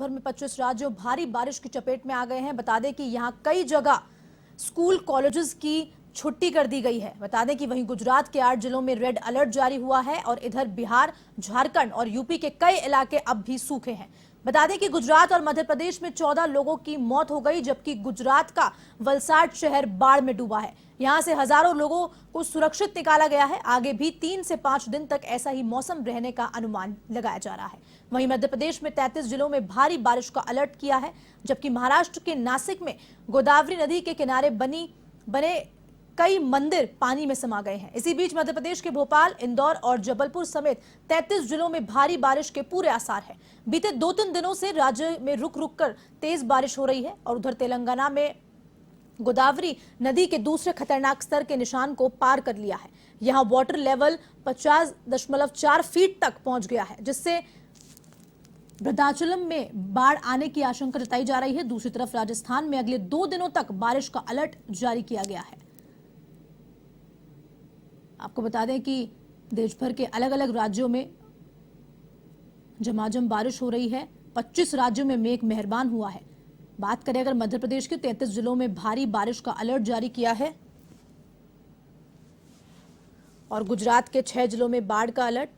भर में 25 राज्यों भारी बारिश की चपेट में आ गए हैं। बता दें कि यहां कई जगह स्कूल कॉलेजेस की छुट्टी कर दी गई है। बता दें कि वहीं गुजरात के 8 जिलों में रेड अलर्ट जारी हुआ है और इधर बिहार, झारखंड और यूपी के कई इलाके अब भी सूखे हैं। बता दें कि गुजरात और मध्य प्रदेश में 14 लोगों की मौत हो गई, जबकि गुजरात का वलसाड शहर बाढ़ में डूबा है। यहां से हजारों लोगों को सुरक्षित निकाला गया है। आगे भी 3 से 5 दिन तक ऐसा ही मौसम रहने का अनुमान लगाया जा रहा है। वहीं मध्य प्रदेश में 33 जिलों में भारी बारिश का अलर्ट किया है, जबकि महाराष्ट्र के नासिक में गोदावरी नदी के किनारे बने कई मंदिर पानी में समा गए हैं। इसी बीच मध्य प्रदेश के भोपाल, इंदौर और जबलपुर समेत 33 जिलों में भारी बारिश के पूरे आसार हैं। बीते 2-3 दिनों से राज्य में रुक रुक कर तेज बारिश हो रही है और उधर तेलंगाना में गोदावरी नदी के दूसरे खतरनाक स्तर के निशान को पार कर लिया है। यहां वाटर लेवल 50.4 फीट तक पहुंच गया है, जिससे वृद्धाचलम में बाढ़ आने की आशंका जताई जा रही है। दूसरी तरफ राजस्थान में अगले 2 दिनों तक बारिश का अलर्ट जारी किया गया है। आपको बता दें कि देश भर के अलग अलग राज्यों में झमाझम बारिश हो रही है। 25 राज्यों में मेघ मेहरबान हुआ है। बात करें अगर मध्य प्रदेश के 33 जिलों में भारी बारिश का अलर्ट जारी किया है और गुजरात के 6 जिलों में बाढ़ का अलर्ट।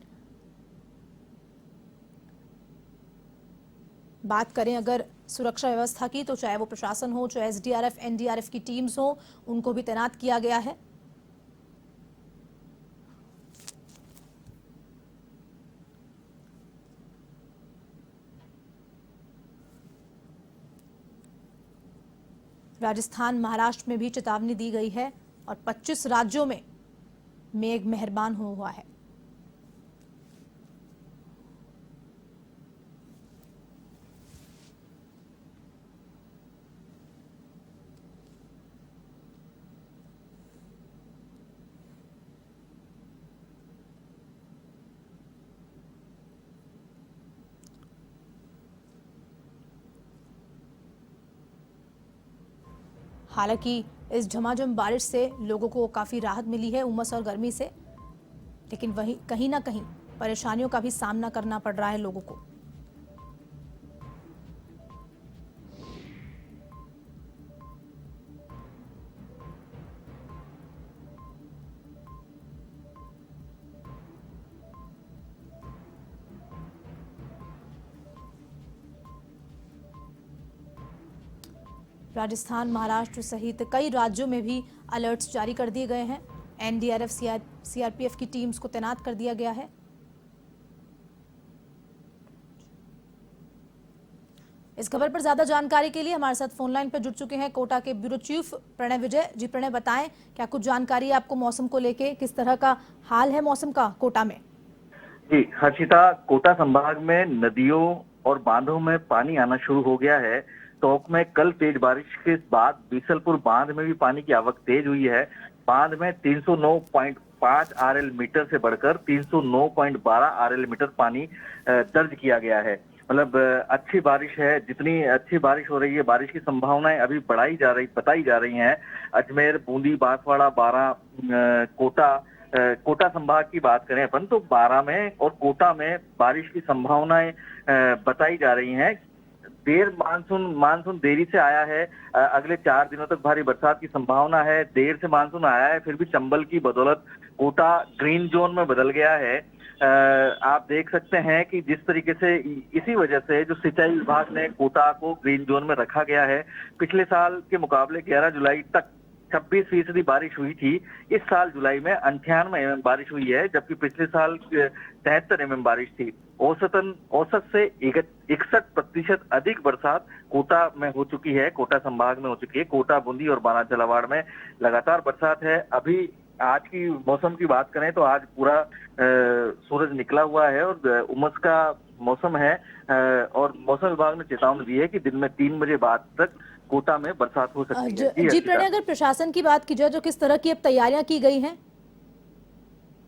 बात करें अगर सुरक्षा व्यवस्था की, तो चाहे वो प्रशासन हो, चाहे एसडीआरएफ, एनडीआरएफ की टीम्स हो, उनको भी तैनात किया गया है। राजस्थान, महाराष्ट्र में भी चेतावनी दी गई है और 25 राज्यों में मेघ मेहरबान हुआ है। हालांकि इस झमाझम बारिश से लोगों को काफी राहत मिली है उमस और गर्मी से, लेकिन वहीं कहीं ना कहीं परेशानियों का भी सामना करना पड़ रहा है लोगों को। राजस्थान, महाराष्ट्र सहित कई राज्यों में भी अलर्ट्स जारी कर दिए गए हैं। एनडीआरएफ, सीआरपीएफ की टीम्स को तैनात कर दिया गया है। इस खबर पर ज्यादा जानकारी के लिए हमारे साथ फोन लाइन पर जुड़ चुके हैं कोटा के ब्यूरो चीफ प्रणय विजय जी। प्रणय, बताएं क्या कुछ जानकारी है आपको मौसम को लेके, किस तरह का हाल है मौसम का कोटा में? जी हर्षिता, कोटा संभाग में नदियों और बांधों में पानी आना शुरू हो गया है। टोंक में कल तेज बारिश के बाद बीसलपुर बांध में भी पानी की आवक तेज हुई है। बांध में 309.5 आरएल मीटर से बढ़कर 309.12 आरएल मीटर पानी दर्ज किया गया है। मतलब अच्छी बारिश है। जितनी अच्छी बारिश हो रही है, बारिश की संभावनाएं अभी बताई जा रही हैं। अजमेर, बूंदी, बांसवाड़ा, बारां, कोटा संभाग की बात करें अपन तो बारां में और कोटा में बारिश की संभावनाएं बताई जा रही हैं। मानसून देरी से आया है। अगले 4 दिनों तक भारी बरसात की संभावना है। देर से मानसून आया है, फिर भी चंबल की बदौलत कोटा ग्रीन जोन में बदल गया है। आप देख सकते हैं कि जिस तरीके से इसी वजह से जो सिंचाई विभाग ने कोटा को ग्रीन जोन में रखा गया है। पिछले साल के मुकाबले 11 जुलाई तक 26% बारिश हुई थी। इस साल जुलाई में 98 mm बारिश हुई है, जबकि पिछले साल 73 mm बारिश थी। औसत से 61% अधिक बरसात कोटा में हो चुकी है, कोटा संभाग में हो चुकी है। कोटा, बूंदी और बारां झालावाड़ में लगातार बरसात है। अभी आज की मौसम की बात करें तो आज पूरा सूरज निकला हुआ है और उमस का मौसम है। और मौसम विभाग ने चेतावनी दी है कि दिन में 3 बजे बाद तक कोटा में बरसात हो सकती है। जी प्रणय, अगर प्रशासन की बात की जाए तो किस तरह की अब तैयारियां की गई हैं?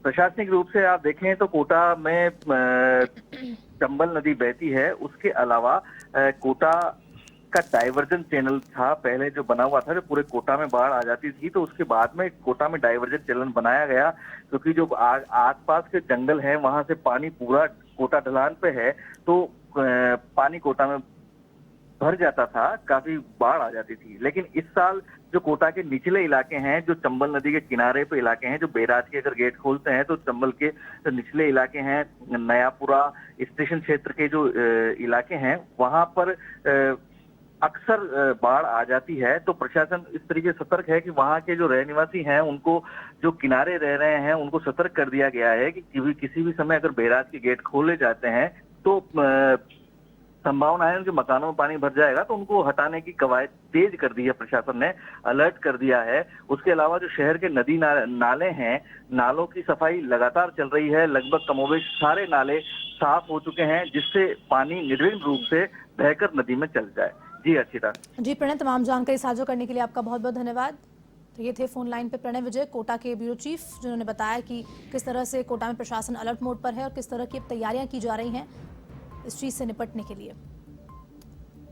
प्रशासनिक रूप से आप देखें तो कोटा में चंबल नदी बहती है। उसके अलावा कोटा का डाइवर्जन चैनल था पहले जो बना हुआ था, जो पूरे कोटा में बाढ़ आ जाती थी, तो उसके बाद में कोटा में डाइवर्जन चैनल बनाया गया, क्योंकि जो आसपास के जंगल है वहां से पानी पूरा कोटा ढलान पे है, तो पानी कोटा में भर जाता था, काफी बाढ़ आ जाती थी। लेकिन इस साल जो कोटा के निचले इलाके हैं, जो चंबल नदी के किनारे पे इलाके हैं, जो बैराज के अगर गेट खोलते हैं तो चंबल के जो निचले इलाके हैं, नयापुरा स्टेशन क्षेत्र के जो इलाके हैं, वहां पर अक्सर बाढ़ आ जाती है। तो प्रशासन इस तरीके से सतर्क है कि वहां के जो रहनिवासी हैं, उनको जो किनारे रह रहे हैं, उनको सतर्क कर दिया गया है कि किसी भी समय अगर बैराज के गेट खोले जाते हैं तो संभावना है उनके मकानों में पानी भर जाएगा, तो उनको हटाने की कवायद तेज कर दी है प्रशासन ने, अलर्ट कर दिया है। उसके अलावा जो शहर के नदी नाले हैं, नालों की सफाई लगातार चल रही है। लगभग कमोबेश सारे नाले साफ हो चुके हैं, जिससे पानी निर्विघ्न रूप से बहकर नदी में चल जाए। जी अर्चिता। जी प्रणय, तमाम जानकारी साझा करने के लिए आपका बहुत बहुत धन्यवाद। तो ये थे फोन लाइन पे प्रणय विजय, कोटा के ब्यूरो चीफ, जिन्होंने बताया कि किस तरह से कोटा में प्रशासन अलर्ट मोड पर है और किस तरह की तैयारियां की जा रही हैं इस चीज से निपटने के लिए।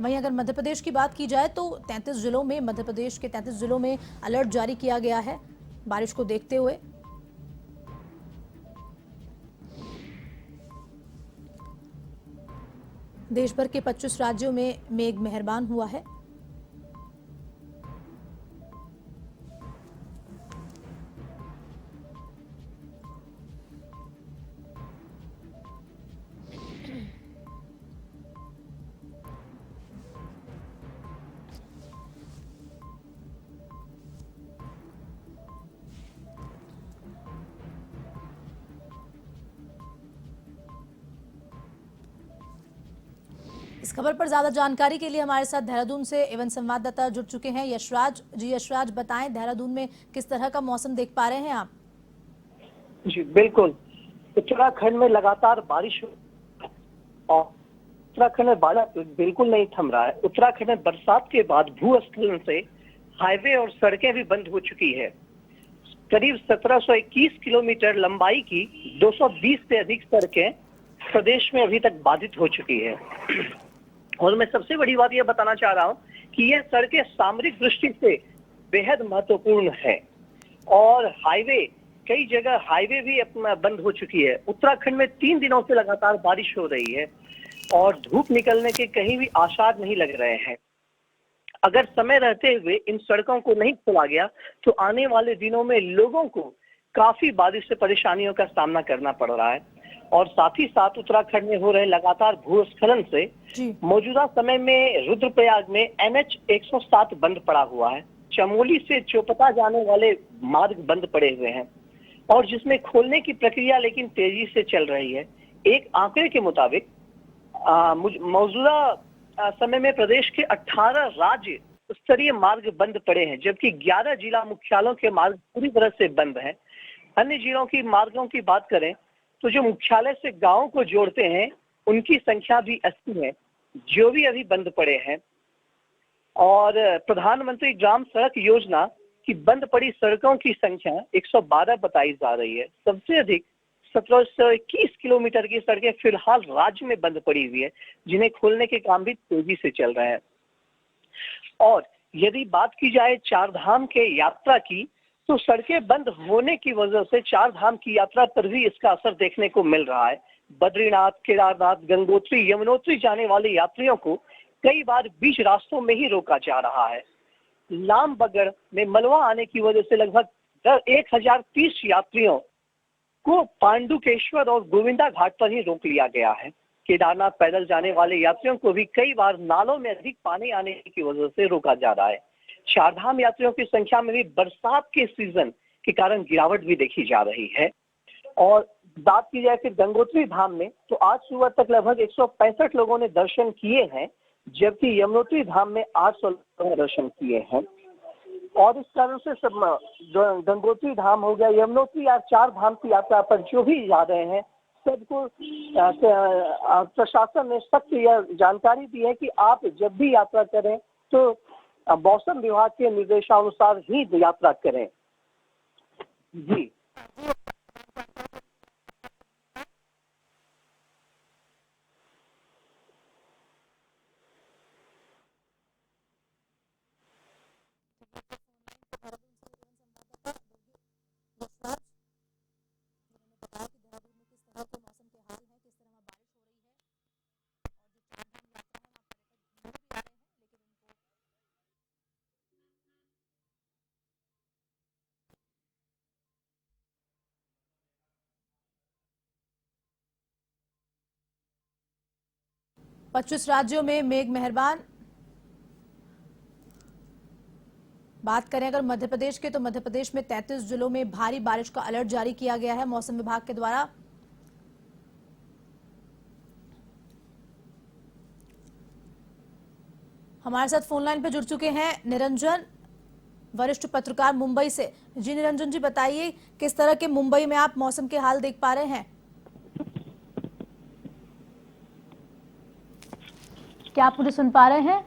वहीं अगर मध्य प्रदेश की बात की जाए तो 33 जिलों में, मध्य प्रदेश के 33 जिलों में अलर्ट जारी किया गया है बारिश को देखते हुए। देश भर के 25 राज्यों में मेघ मेहरबान हुआ है। इस खबर पर ज्यादा जानकारी के लिए हमारे साथ देहरादून से एवं संवाददाता जुड़ चुके हैं यशराज जी। यशराज, बताएं देहरादून में किस तरह का मौसम देख पा रहे हैं आप? जी बिल्कुल, उत्तराखंड में लगातार बारिश और उत्तराखंड में बारिश बिल्कुल नहीं थम रहा है। उत्तराखंड में बरसात के बाद भूस्खलन से हाईवे और सड़कें भी बंद हो चुकी है। करीब 1721 किलोमीटर लंबाई की 220 से अधिक सड़कें प्रदेश में अभी तक बाधित हो चुकी है। और मैं सबसे बड़ी बात यह बताना चाह रहा हूं कि यह सड़कें सामरिक दृष्टि से बेहद महत्वपूर्ण है और कई जगह हाईवे भी अपना बंद हो चुकी है। उत्तराखंड में 3 दिनों से लगातार बारिश हो रही है और धूप निकलने के कहीं भी आसार नहीं लग रहे हैं। अगर समय रहते हुए इन सड़कों को नहीं खोला गया तो आने वाले दिनों में लोगों को काफी बारिश से परेशानियों का सामना करना पड़ रहा है। और साथ ही साथ उत्तराखंड में हो रहे लगातार भूस्खलन से मौजूदा समय में रुद्रप्रयाग में NH 107 बंद पड़ा हुआ है। चमोली से चोपता जाने वाले मार्ग बंद पड़े हुए हैं और जिसमें खोलने की प्रक्रिया लेकिन तेजी से चल रही है। एक आंकड़े के मुताबिक मौजूदा समय में प्रदेश के 18 राज्य स्तरीय मार्ग बंद पड़े हैं, जबकि 11 जिला मुख्यालयों के मार्ग पूरी तरह से बंद हैं। अन्य जिलों की मार्गों की बात करें तो जो मुख्यालय से गांवों को जोड़ते हैं उनकी संख्या भी 80 है, जो भी अभी बंद पड़े हैं। और प्रधानमंत्री ग्राम सड़क योजना की बंद पड़ी सड़कों की संख्या 112 बताई जा रही है। सबसे अधिक 1721 किलोमीटर की सड़कें फिलहाल राज्य में बंद पड़ी हुई है, जिन्हें खोलने के काम भी तेजी से चल रहे हैं। और यदि बात की जाए चार धाम के यात्रा की, तो सड़कें बंद होने की वजह से चार धाम की यात्रा पर भी इसका असर देखने को मिल रहा है। बद्रीनाथ, केदारनाथ, गंगोत्री, यमुनोत्री जाने वाले यात्रियों को कई बार बीच रास्तों में ही रोका जा रहा है। लामबगड़ में मलबा आने की वजह से लगभग 1030 यात्रियों को पांडुकेश्वर और गोविंदा घाट पर ही रोक लिया गया है। केदारनाथ पैदल जाने वाले यात्रियों को भी कई बार नालों में अधिक पानी आने की वजह से रोका जा रहा है। चारधाम यात्रियों की संख्या में भी बरसात के सीजन के कारण गिरावट भी देखी जा रही है। और बात की जाए फिर गंगोत्री धाम में, तो आज सुबह तक लगभग 165 लोगों ने दर्शन किए हैं, जबकि यमुनोत्री धाम में 800 लोगों ने दर्शन किए हैं। और इस कारण से सब गंगोत्री धाम हो गया, यमुनोत्री या चार धाम की यात्रा पर जो भी जा रहे हैं सबको प्रशासन ने सख्त यह जानकारी दी है कि आप जब भी यात्रा करें तो मौसम विभाग के निर्देशानुसार ही यात्रा करें। जी मौसम के हाल है, किस तरह बारिश हो रही है और जो चार धाम यात्रा है वहाँ पर्यटक घूमने भी आ रहे हैं। 25 राज्यों में मेघ मेहरबान। बात करें अगर मध्य प्रदेश के, तो मध्य प्रदेश में 33 जिलों में भारी बारिश का अलर्ट जारी किया गया है मौसम विभाग के द्वारा। हमारे साथ फोन लाइन पर जुड़ चुके हैं निरंजन, वरिष्ठ पत्रकार मुंबई से। जी निरंजन जी, बताइए किस तरह के मुंबई में आप मौसम के हाल देख पा रहे हैं? क्या आप मुझे सुन पा रहे हैं?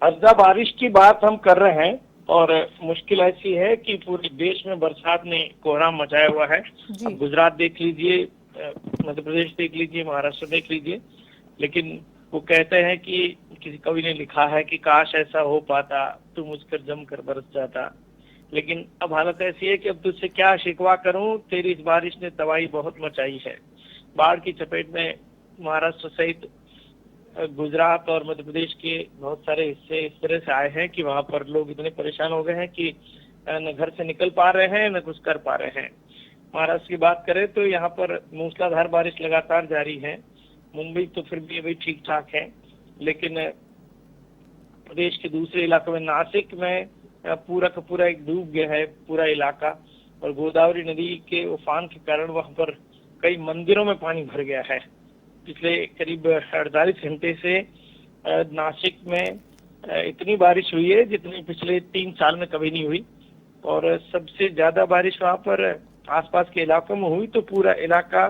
हज़्ज़ा बारिश की बात हम कर रहे हैं और मुश्किल ऐसी है कि पूरे देश में बरसात ने कोहराम मचाया हुआ है। अब गुजरात देख लीजिए, मध्य प्रदेश देख लीजिए, महाराष्ट्र देख लीजिए, लेकिन वो कहते हैं कि किसी कवि ने लिखा है कि काश ऐसा हो पाता, तू मुझ पर जमकर बरस जाता। लेकिन अब हालत ऐसी है कि अब तुझसे क्या शिकवा करूं, तेरी इस बारिश ने तबाही बहुत मचाई है। बाढ़ की चपेट में महाराष्ट्र सहित गुजरात और मध्य प्रदेश के बहुत सारे हिस्से इस तरह से आए हैं कि वहां पर लोग इतने परेशान हो गए हैं कि न घर से निकल पा रहे हैं न कुछ कर पा रहे हैं। महाराष्ट्र की बात करें तो यहाँ पर मूसलाधार बारिश लगातार जारी है। मुंबई तो फिर भी अभी ठीक ठाक है, लेकिन प्रदेश के दूसरे इलाकों में, नासिक में पूरा का पूरा एक डूब गया है पूरा इलाका, और गोदावरी नदी के उफान के कारण वहां पर कई मंदिरों में पानी भर गया है। पिछले करीब 48 घंटे से नासिक में इतनी बारिश हुई है जितनी पिछले 3 साल में कभी नहीं हुई, और सबसे ज्यादा बारिश वहां पर आसपास के इलाकों में हुई तो पूरा इलाका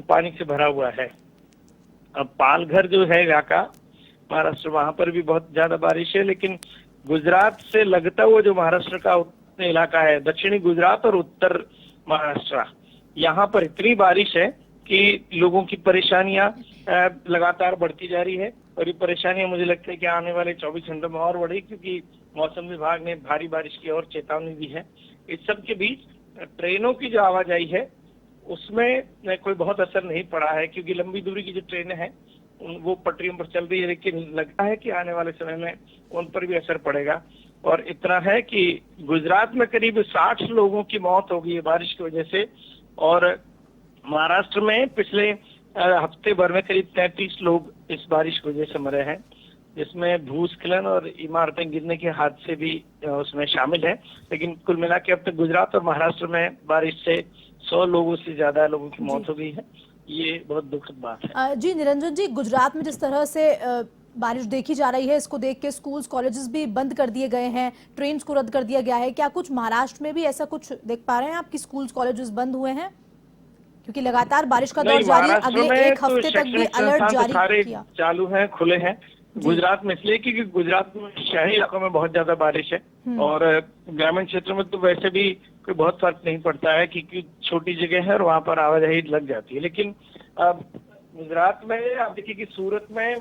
पानी से भरा हुआ है। अब पालघर जो है इलाका महाराष्ट्र, वहां पर भी बहुत ज्यादा बारिश है, लेकिन गुजरात से लगता हुआ जो महाराष्ट्र का इलाका है, दक्षिणी गुजरात और उत्तर महाराष्ट्र, यहाँ पर इतनी बारिश है कि लोगों की परेशानियां लगातार बढ़ती जा रही है। और ये परेशानियां मुझे लगता है कि आने वाले 24 घंटों में और बढ़ेगी, क्योंकि मौसम विभाग ने भारी बारिश की और चेतावनी दी है। इस सब के बीच ट्रेनों की जो आवाजाही है उसमें कोई बहुत असर नहीं पड़ा है, क्योंकि लंबी दूरी की जो ट्रेनें हैं वो पटरियों पर चल रही है, लेकिन लगता है कि आने वाले समय में उन पर भी असर पड़ेगा। और इतना है कि गुजरात में करीब 60 लोगों की मौत हो गई है बारिश की वजह से, और महाराष्ट्र में पिछले हफ्ते भर में करीब 33 लोग इस बारिश की वजह से मरे हैं, जिसमें भूस्खलन और इमारतें गिरने के हादसे भी उसमें शामिल हैं। लेकिन कुल मिला के अब तक गुजरात और महाराष्ट्र में बारिश से 100 लोगों से ज्यादा लोगों की मौत हो गई है। ये बहुत दुखद बात है। जी निरंजन जी, गुजरात में जिस तरह से बारिश देखी जा रही है, इसको देख के स्कूल्स कॉलेजेस भी बंद कर दिए गए हैं, ट्रेन को रद्द कर दिया गया है। क्या कुछ महाराष्ट्र में भी ऐसा कुछ देख पा रहे हैं आप कि स्कूल्स कॉलेजेस बंद हुए हैं? क्योंकि लगातार बारिश का दौर जारी है, अगले एक हफ्ते तक भी अलर्ट जारी किया। चालू है, खुले हैं। गुजरात में इसलिए क्योंकि गुजरात में शहरी इलाकों में बहुत ज्यादा बारिश है, और ग्रामीण क्षेत्रों में तो वैसे भी कोई बहुत फर्क नहीं पड़ता है, क्योंकि छोटी जगह है और वहां पर आवाजाही लग जाती है। लेकिन गुजरात में आप देखिए कि सूरत में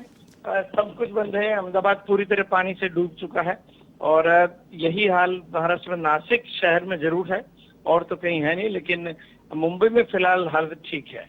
सब कुछ बंद है, अहमदाबाद पूरी तरह पानी से डूब चुका है, और यही हाल महाराष्ट्र में नासिक शहर में जरूर है, और तो कहीं है नहीं, लेकिन मुंबई में फिलहाल हालत ठीक है।